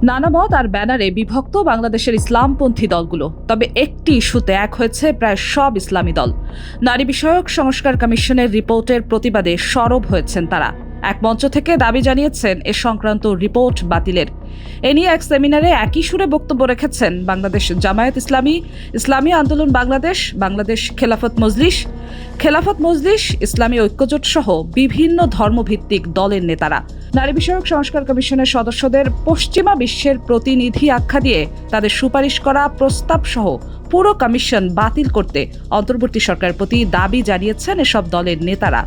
নানা মত আর ব্যানারে বিভক্ত বাংলাদেশের ইসলামপন্থী দলগুলো, তবে একটি ইস্যুতে এক হয়েছে প্রায় সব ইসলামী দল। নারী বিষয়ক সংস্কার কমিশনের রিপোর্টের প্রতিবাদে সরব হয়েছেন তারা। এক মঞ্চ থেকে দাবি জানিয়েছেন এ সংক্রান্ত রিপোর্ট বাতিলের। এ নিয়ে এক সেমিনারে একই সুরে বক্তব্য রেখেছেন বাংলাদেশ জামায়াত ইসলামী, ইসলামী আন্দোলন বাংলাদেশ, বাংলাদেশ খেলাফত মজলিস, ইসলামী ঐক্যজোট সহ বিভিন্ন ধর্মভিত্তিক দলের নেতারা। নারী বিষয়ক সংস্কার কমিশনের সদস্যদের পশ্চিমা বিশ্বের প্রতিনিধি আখ্যা দিয়ে তাদের সুপারিশ করা প্রস্তাব সহ পুরো কমিশন বাতিল করতে অন্তর্বর্তী সরকারের প্রতি দাবি জানিয়েছেন এসব দলের নেতারা।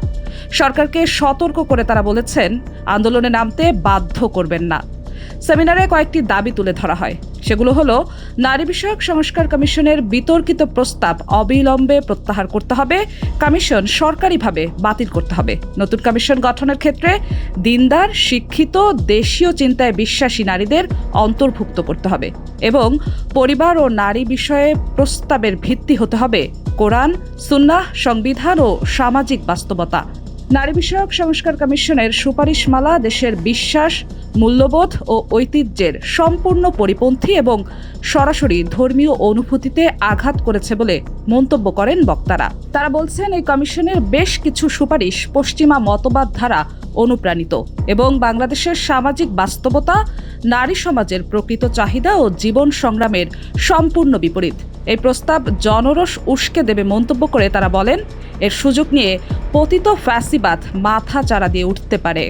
সরকারকে সতর্ক করে তারা বলেছেন, আন্দোলনে নামতে বাধ্য করবেন না। সেমিনারে কয়েকটি দাবি তুলে ধরা হয়। সেগুলো হলো, নারী বিষয়ক সংস্কার কমিশনের বিতর্কিত প্রস্তাব অবিলম্বে প্রত্যাহার করতে হবে, কমিশন সরকারিভাবে বাতিল করতে হবে, নতুন কমিশন গঠনের ক্ষেত্রে দিনদার, শিক্ষিত, দেশীয় চিন্তায় বিশ্বাসী নারীদের অন্তর্ভুক্ত করতে হবে এবং পরিবার ও নারী বিষয়ে প্রস্তাবের ভিত্তি হতে হবে কোরআন, সুন্নাহ, সংবিধান ও সামাজিক বাস্তবতা। নারী বিষয়ক সংস্কার কমিশনের সুপারিশমালা দেশের বিশ্বাস, মূল্যবোধ ও ঐতিহ্যের সম্পূর্ণ পরিপন্থী এবং সরাসরি ধর্মীয় অনুভূতিতে আঘাত করেছে বলে মন্তব্য করেন বক্তারা। তারা বলছেন, এই কমিশনের বেশ কিছু সুপারিশ পশ্চিমা মতবাদ দ্বারা অনুপ্রাণিত এবং বাংলাদেশের সামাজিক বাস্তবতা, নারী সমাজের প্রকৃত চাহিদা ও জীবন সংগ্রামের সম্পূর্ণ বিপরীত। এই প্রস্তাব জনরোষ উস্কে দেবে মন্তব্য করে তারা বলেন, এর সুযোগ নিয়ে পতিত ফ্যাসিবাদ মাথা চাড়া দিয়ে উঠতে পারে।